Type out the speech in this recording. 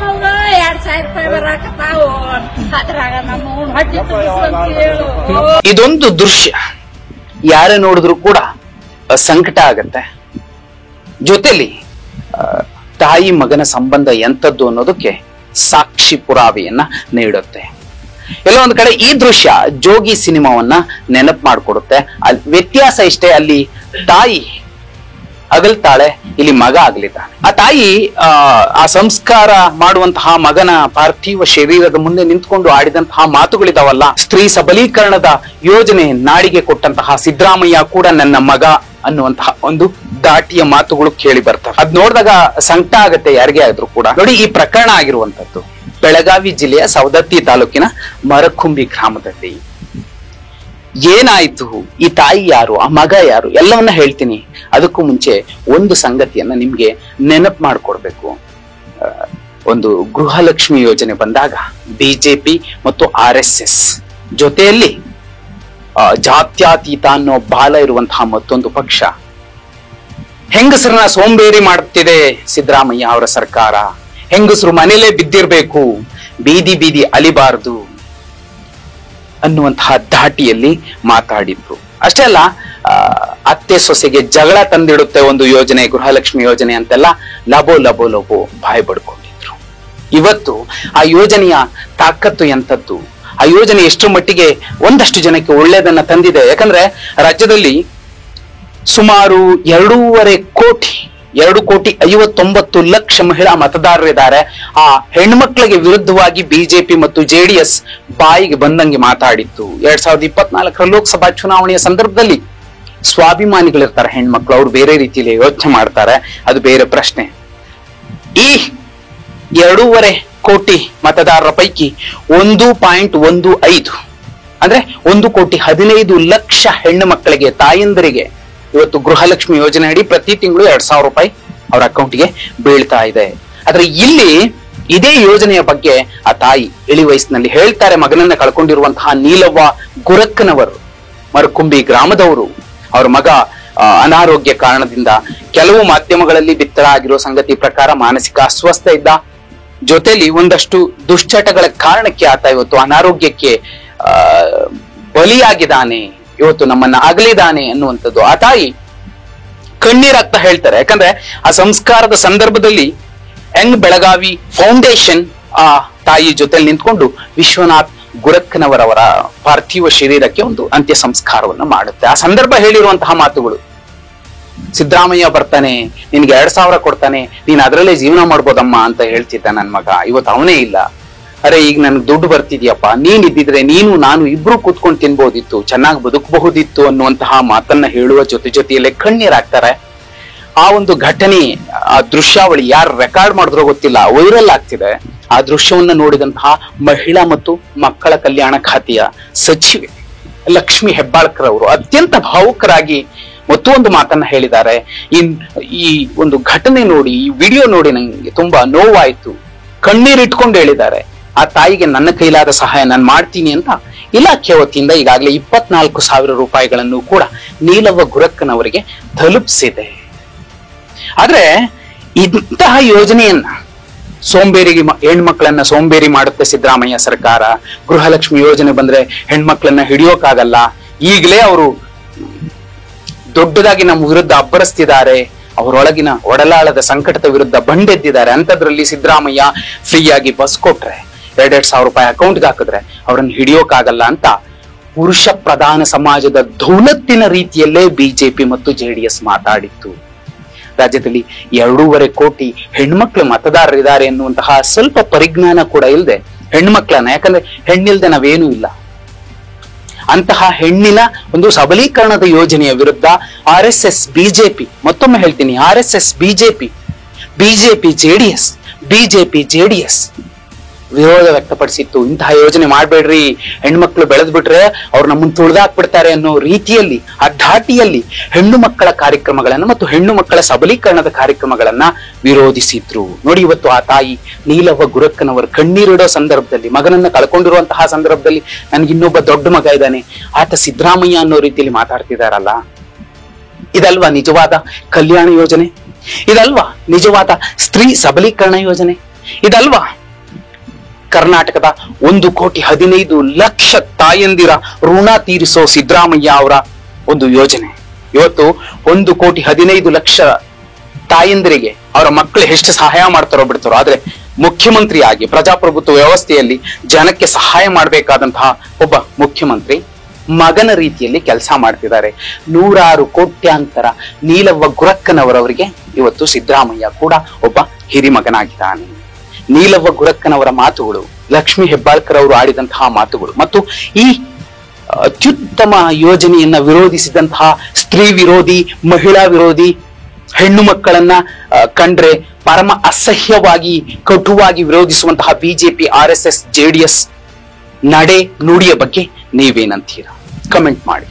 ನಮ್ಮವ್ರು 2,000 ರೂಪಾಯಿ ಬರಾಕತ್ತಾವು ಅದ್ರಾಗ ನಮ್ಮ ಹೊಟ್ಟೆ ತುಂಬಿಸ್ಕೊಂತ ಹೇಳು. ಇದೊಂದು ದೃಶ್ಯ ಯಾರೇ ನೋಡಿದ್ರು ಕೂಡ ಸಂಕಟ ಆಗತ್ತೆ. ಜೊತೆಲಿ ತಾಯಿ ಮಗನ ಸಂಬಂಧ ಎಂಥದ್ದು ಅನ್ನೋದಕ್ಕೆ ಸಾಕ್ಷಿ ಪುರಾವೆಯನ್ನ ನೀಡುತ್ತೆ. ಎಲ್ಲೋ ಒಂದ್ ಕಡೆ ಈ ದೃಶ್ಯ ಜೋಗಿ ಸಿನಿಮಾವನ್ನ ನೆನಪು ಮಾಡಿಕೊಡುತ್ತೆ. ಅಲ್ಲಿ ವ್ಯತ್ಯಾಸ ಇಷ್ಟೇ, ಅಲ್ಲಿ ತಾಯಿ ಅಗಲ್ತಾಳೆ, ಇಲ್ಲಿ ಮಗ ಅಗಲಿದ್ದಾನೆ. ಆ ತಾಯಿ ಆ ಸಂಸ್ಕಾರ ಮಾಡುವಂತಹ ಮಗನ ಪಾರ್ಥಿವ ಶರೀರದ ಮುಂದೆ ನಿಂತ್ಕೊಂಡು ಆಡಿದಂತಹ ಮಾತುಗಳಿದಾವಲ್ಲ, ಸ್ತ್ರೀ ಸಬಲೀಕರಣದ ಯೋಜನೆ ನಾಡಿಗೆ ಕೊಟ್ಟಂತಹ ಸಿದ್ದರಾಮಯ್ಯ ಕೂಡ ನನ್ನ ಮಗ ಅನ್ನುವಂತಹ ಒಂದು ದಾಟಿಯ ಮಾತುಗಳು ಕೇಳಿ ಬರ್ತವೆ. ಅದ್ ನೋಡಿದಾಗ ಸಂಕಟ ಆಗತ್ತೆ ಯಾರಿಗೇ ಆದ್ರೂ ಕೂಡ. ನೋಡಿ, ಈ ಪ್ರಕರಣ ಆಗಿರುವಂತದ್ದು ಬೆಳಗಾವಿ ಜಿಲ್ಲೆಯ ಸವದತ್ತಿ ತಾಲೂಕಿನ ಮರಕುಂಬಿ ಗ್ರಾಮದಲ್ಲಿ. ಏನಾಯ್ತು, ಈ ತಾಯಿ ಯಾರು, ಆ ಮಗ ಯಾರು, ಎಲ್ಲವನ್ನ ಹೇಳ್ತೀನಿ. ಅದಕ್ಕೂ ಮುಂಚೆ ಒಂದು ಸಂಗತಿಯನ್ನ ನಿಮ್ಗೆ ನೆನಪು ಮಾಡ್ಕೊಡ್ಬೇಕು. ಒಂದು ಗೃಹಲಕ್ಷ್ಮಿ ಯೋಜನೆ ಬಂದಾಗ ಬಿಜೆಪಿ ಮತ್ತು RSS ಜೊತೆಯಲ್ಲಿ ಜಾತ್ಯಾತೀತ ಅನ್ನೋ ಬಾಲ ಇರುವಂತಹ ಮತ್ತೊಂದು ಪಕ್ಷ ಹೆಂಗಸರನ್ನ ಸೋಂಬೇರಿ ಮಾಡುತ್ತಿದೆ ಸಿದ್ದರಾಮಯ್ಯ ಅವರ ಸರ್ಕಾರ. ಹೆಂಗಸರು ಮನೇಲೇ ಬಿದ್ದಿರ್ಬೇಕು, ಬೀದಿ ಬೀದಿ ಅಲಿಬಾರದು ಅನ್ನುವಂತಹ ಧಾಟಿಯಲ್ಲಿ ಮಾತಾಡಿದ್ರು. ಅಷ್ಟೇ ಅಲ್ಲ, ಅತ್ತೆ ಸೊಸೆಗೆ ಜಗಳ ತಂದಿಡುತ್ತೆ ಒಂದು ಯೋಜನೆ, ಗೃಹಲಕ್ಷ್ಮಿ ಯೋಜನೆ ಅಂತೆಲ್ಲ ಲಬೋ ಲಬೋ ಲಬೋ ಬಾಯಿ ಬಡ್ಕೊಂಡಿದ್ರು. ಇವತ್ತು ಆ ಯೋಜನೆಯ ತಾಕತ್ತು ಎಂಥದ್ದು, ಆ ಯೋಜನೆ ಎಷ್ಟು ಮಟ್ಟಿಗೆ ಒಂದಷ್ಟು ಜನಕ್ಕೆ ಒಳ್ಳೇದನ್ನ ತಂದಿದೆ. ಯಾಕಂದ್ರೆ ರಾಜ್ಯದಲ್ಲಿ ಸುಮಾರು 2,59 ಮಹಿಳಾ ಮತದಾರರಿದ್ದಾರೆ. ಆ ಹೆಣ್ಮಕ್ಳಿಗೆ ವಿರುದ್ಧವಾಗಿ ಬಿಜೆಪಿ ಮತ್ತು JDS ಬಾಯಿಗೆ ಬಂದಂಗೆ ಮಾತಾಡಿತ್ತು. 2024 ಲೋಕಸಭಾ ಚುನಾವಣೆಯ ಸಂದರ್ಭದಲ್ಲಿ ಸ್ವಾಭಿಮಾನಿಗಳಿರ್ತಾರೆ ಹೆಣ್ಮಕ್ಳು, ಅವ್ರು ಬೇರೆ ರೀತಿಯಲ್ಲಿ ಯೋಚನೆ ಮಾಡ್ತಾರೆ, ಅದು ಬೇರೆ ಪ್ರಶ್ನೆ. ಈ 2.5 ಕೋಟಿ ಮತದಾರರ ಪೈಕಿ 1.15 ಅಂದ್ರೆ 1,15,00,000 ಹೆಣ್ಣು ಮಕ್ಕಳಿಗೆ, ತಾಯಂದರಿಗೆ ಇವತ್ತು ಗೃಹಲಕ್ಷ್ಮಿ ಯೋಜನೆ ಅಡಿ ಪ್ರತಿ ತಿಂಗಳು 2,000 ರೂಪಾಯಿ ಅವ್ರ ಅಕೌಂಟ್ಗೆ ಬೀಳ್ತಾ ಇದೆ. ಆದ್ರೆ ಇಲ್ಲಿ ಇದೇ ಯೋಜನೆಯ ಬಗ್ಗೆ ಆ ತಾಯಿ ಇಳಿ ವಯಸ್ಸಿನಲ್ಲಿ ಹೇಳ್ತಾರೆ. ಮಗನನ್ನ ಕಳ್ಕೊಂಡಿರುವಂತಹ ನೀಲವ್ವ ಗುರಕ್ಕನವರು, ಮರಕುಂಬಿ ಗ್ರಾಮದವರು, ಅವ್ರ ಮಗ ಅನಾರೋಗ್ಯ ಕಾರಣದಿಂದ ಕೆಲವು ಮಾಧ್ಯಮಗಳಲ್ಲಿ ಬಿತ್ತರ ಆಗಿರೋ ಸಂಗತಿ ಪ್ರಕಾರ ಮಾನಸಿಕ ಅಸ್ವಸ್ಥ ಇದ್ದ. ಜೊತೆಲಿ ಒಂದಷ್ಟು ದುಶ್ಚಟಗಳ ಕಾರಣಕ್ಕೆ ಆತ ಇವತ್ತು ಅನಾರೋಗ್ಯಕ್ಕೆ ಬಲಿಯಾಗಿದ್ದಾನೆ, ಇವತ್ತು ನಮ್ಮನ್ನ ಅಗಲಿದಾನೆ ಅನ್ನುವಂಥದ್ದು ಆ ತಾಯಿ ಕಣ್ಣೀರಾಗ್ತಾ ಹೇಳ್ತಾರೆ. ಯಾಕಂದ್ರೆ ಆ ಸಂಸ್ಕಾರದ ಸಂದರ್ಭದಲ್ಲಿ ಯಂಗ್ ಬೆಳಗಾವಿ ಫೌಂಡೇಶನ್ ಆ ತಾಯಿ ಜೊತೆ ನಿಂತ್ಕೊಂಡು ವಿಶ್ವನಾಥ್ ಗುರಕ್ಕನವರವರ ಪಾರ್ಥಿವ ಶರೀರಕ್ಕೆ ಒಂದು ಅಂತ್ಯ ಸಂಸ್ಕಾರವನ್ನ ಮಾಡುತ್ತೆ. ಆ ಸಂದರ್ಭ ಹೇಳಿರುವಂತಹ ಮಾತುಗಳು, ಸಿದ್ದರಾಮಯ್ಯ ಬರ್ತಾನೆ, ನಿನ್ಗೆ 2,000 ಕೊಡ್ತಾನೆ, ನೀನ್ ಅದರಲ್ಲೇ ಜೀವನ ಮಾಡ್ಬೋದಮ್ಮ ಅಂತ ಹೇಳ್ತಿದ್ದ ನನ್ ಮಗ. ಇವತ್ತು ಅವನೇ ಇಲ್ಲ. ಅರೆ, ಈಗ ನನ್ಗೆ ದುಡ್ಡು ಬರ್ತಿದ್ಯಪ್ಪ, ನೀನ್ ಇದ್ದಿದ್ರೆ ನೀನು ನಾನು ಇಬ್ರು ಕೂತ್ಕೊಂಡು ತಿನ್ಬೋದಿತ್ತು, ಚೆನ್ನಾಗಿ ಬದುಕಬಹುದಿತ್ತು ಅನ್ನುವಂತಹ ಮಾತನ್ನ ಹೇಳುವ ಜೊತೆಯಲ್ಲೇ ಕಣ್ಣೀರಾಗ್ತಾರೆ. ಆ ಒಂದು ಘಟನೆ, ಆ ದೃಶ್ಯಾವಳಿ ಯಾರು ರೆಕಾರ್ಡ್ ಮಾಡಿದ್ರೋ ಗೊತ್ತಿಲ್ಲ, ವೈರಲ್ ಆಗ್ತಿದೆ. ಆ ದೃಶ್ಯವನ್ನ ನೋಡಿದಂತಹ ಮಹಿಳಾ ಮತ್ತು ಮಕ್ಕಳ ಕಲ್ಯಾಣ ಖಾತೆಯ ಸಚಿವೆ ಲಕ್ಷ್ಮಿ ಹೆಬ್ಬಾಳ್ಕರ್ ಅವರು ಅತ್ಯಂತ ಭಾವುಕರಾಗಿ ಮತ್ತೊಂದು ಮಾತನ್ನ ಹೇಳಿದ್ದಾರೆ. ಈ ಒಂದು ಘಟನೆ ನೋಡಿ, ಈ ವಿಡಿಯೋ ನೋಡಿ ನಂಗೆ ತುಂಬಾ ನೋವಾಯ್ತು, ಕಣ್ಣೀರಿಟ್ಕೊಂಡು ಹೇಳಿದ್ದಾರೆ. ಆ ತಾಯಿಗೆ ನನ್ನ ಕೈಲಾದ ಸಹಾಯ ನಾನು ಮಾಡ್ತೀನಿ ಅಂತ ಇಲಾಖೆ ವತಿಯಿಂದ ಈಗಾಗಲೇ 24,000 ರೂಪಾಯಿಗಳನ್ನು ಕೂಡ ನೀಲವ್ವ ಗುರಕ್ಕನವರಿಗೆ ತಲುಪಿಸಿದೆ. ಆದ್ರೆ ಇಂತಹ ಯೋಜನೆಯನ್ನ ಸೋಂಬೇರಿಗೆ ಹೆಣ್ಮಕ್ಳನ್ನ ಸೋಂಬೇರಿ ಮಾಡುತ್ತೆ ಸಿದ್ದರಾಮಯ್ಯ ಸರ್ಕಾರ. ಗೃಹಲಕ್ಷ್ಮಿ ಯೋಜನೆ ಬಂದ್ರೆ ಹೆಣ್ಮಕ್ಳನ್ನ ಹಿಡಿಯೋಕಾಗಲ್ಲ, ಈಗಲೇ ಅವರು ದೊಡ್ಡದಾಗಿ ನಮ್ಮ ವಿರುದ್ಧ ಅಬ್ಬರಿಸ್ತಿದ್ದಾರೆ, ಅವರೊಳಗಿನ ಒಡಲಾಳದ ಸಂಕಟದ ವಿರುದ್ಧ ಬಂಡೆದ್ದಿದ್ದಾರೆ. ಅಂತದ್ರಲ್ಲಿ ಸಿದ್ದರಾಮಯ್ಯ ಫ್ರೀಯಾಗಿ ಬಸ್ ಕೊಟ್ರೆ 2,000 ರೂಪಾಯಿ ಅಕೌಂಟ್ಗೆ ಹಾಕಿದ್ರೆ ಅವ್ರನ್ನ ಹಿಡಿಯೋಕಾಗಲ್ಲ ಅಂತ ಪುರುಷ ಪ್ರಧಾನ ಸಮಾಜದ ದೌಲತ್ತಿನ ರೀತಿಯಲ್ಲೇ ಬಿಜೆಪಿ ಮತ್ತು JDS ಮಾತಾಡಿತ್ತು. ರಾಜ್ಯದಲ್ಲಿ 2.5 ಕೋಟಿ ಹೆಣ್ಮಕ್ಳು ಮತದಾರರಿದ್ದಾರೆ ಎನ್ನುವಂತಹ ಸ್ವಲ್ಪ ಪರಿಜ್ಞಾನ ಕೂಡ ಇಲ್ಲದೆ ಹೆಣ್ಮಕ್ಳನ್ನ, ಯಾಕಂದ್ರೆ ಹೆಣ್ಣಿಲ್ದೆ ನಾವೇನೂ ಇಲ್ಲ, ಅಂತಹ ಹೆಣ್ಣಿನ ಒಂದು ಸಬಲೀಕರಣದ ಯೋಜನೆಯ ವಿರುದ್ಧ RSS ಬಿಜೆಪಿ, ಮತ್ತೊಮ್ಮೆ ಹೇಳ್ತೀನಿ, RSS ಬಿಜೆಪಿ, ಬಿಜೆಪಿ JDS ವಿರೋಧ ವ್ಯಕ್ತಪಡಿಸಿತ್ತು. ಇಂತಹ ಯೋಜನೆ ಮಾಡ್ಬೇಡ್ರಿ, ಹೆಣ್ಮಕ್ಳು ಬೆಳೆದ್ ಬಿಟ್ರೆ ಅವ್ರು ನಮ್ಮನ್ನು ತುಳಿದಾಕ್ಬಿಡ್ತಾರೆ ಅನ್ನೋ ರೀತಿಯಲ್ಲಿ, ಆ ಧಾಟಿಯಲ್ಲಿ ಹೆಣ್ಣು ಮಕ್ಕಳ ಕಾರ್ಯಕ್ರಮಗಳನ್ನ ಮತ್ತು ಹೆಣ್ಣು ಮಕ್ಕಳ ಸಬಲೀಕರಣದ ಕಾರ್ಯಕ್ರಮಗಳನ್ನ ವಿರೋಧಿಸಿದ್ರು. ನೋಡಿ, ಇವತ್ತು ಆ ತಾಯಿ ನೀಲವ್ವ ಗುರಕ್ಕನವರು ಕಣ್ಣೀರಿಡೋ ಸಂದರ್ಭದಲ್ಲಿ, ಮಗನನ್ನ ಕಳ್ಕೊಂಡಿರುವಂತಹ ಸಂದರ್ಭದಲ್ಲಿ, ನನ್ಗೆ ಇನ್ನೊಬ್ಬ ದೊಡ್ಡ ಮಗ ಇದ್ದಾನೆ, ಆತ ಸಿದ್ದರಾಮಯ್ಯ ಅನ್ನೋ ರೀತಿಯಲ್ಲಿ ಮಾತಾಡ್ತಿದಾರಲ್ಲ, ಇದಲ್ವಾ ನಿಜವಾದ ಕಲ್ಯಾಣ ಯೋಜನೆ? ಇದಲ್ವಾ ನಿಜವಾದ ಸ್ತ್ರೀ ಸಬಲೀಕರಣ ಯೋಜನೆ? ಇದಲ್ವಾ ಕರ್ನಾಟಕದ 1,15,00,000 ತಾಯಂದಿರ ಋಣ ತೀರಿಸೋ ಸಿದ್ದರಾಮಯ್ಯ ಅವರ ಒಂದು ಯೋಜನೆ. ಇವತ್ತು 1,15,00,000 ತಾಯಂದಿರಿಗೆ ಅವರ ಮಕ್ಕಳು ಎಷ್ಟು ಸಹಾಯ ಮಾಡ್ತಾರೋ ಬಿಡ್ತಾರೋ, ಆದ್ರೆ ಮುಖ್ಯಮಂತ್ರಿ ಆಗಿ ಪ್ರಜಾಪ್ರಭುತ್ವ ವ್ಯವಸ್ಥೆಯಲ್ಲಿ ಜನಕ್ಕೆ ಸಹಾಯ ಮಾಡಬೇಕಾದಂತಹ ಒಬ್ಬ ಮುಖ್ಯಮಂತ್ರಿ ಮಗನ ರೀತಿಯಲ್ಲಿ ಕೆಲಸ ಮಾಡ್ತಿದ್ದಾರೆ. 100 ಕೋಟ್ಯಾಂತರ ನೀಲವ್ವ ಗುರಕ್ಕನವರವರಿಗೆ ಇವತ್ತು ಸಿದ್ದರಾಮಯ್ಯ ಕೂಡ ಒಬ್ಬ ಹಿರಿಮಗನಾಗಿದ್ದಾನೆ. ನೀಲವ್ವ ಗುರಕ್ಕನವರ ಮಾತುಗಳು, ಲಕ್ಷ್ಮೀ ಹೆಬ್ಬಾಳ್ಕರ್ ಅವರು ಆಡಿದಂತಹ ಮಾತುಗಳು ಮತ್ತು ಈ ಅತ್ಯುತ್ತಮ ಯೋಜನೆಯನ್ನ ವಿರೋಧಿಸಿದಂತಹ ಸ್ತ್ರೀ ವಿರೋಧಿ, ಮಹಿಳಾ ವಿರೋಧಿ, ಹೆಣ್ಣು ಮಕ್ಕಳನ್ನ ಕಂಡ್ರೆ ಪರಮ ಅಸಹ್ಯವಾಗಿ ಕಟುವಾಗಿ ವಿರೋಧಿಸುವಂತಹ ಬಿಜೆಪಿ, RSS, JDS ನಡೆ ನುಡಿಯ ಬಗ್ಗೆ ನೀವೇನಂತೀರಾ? ಕಮೆಂಟ್ ಮಾಡಿ.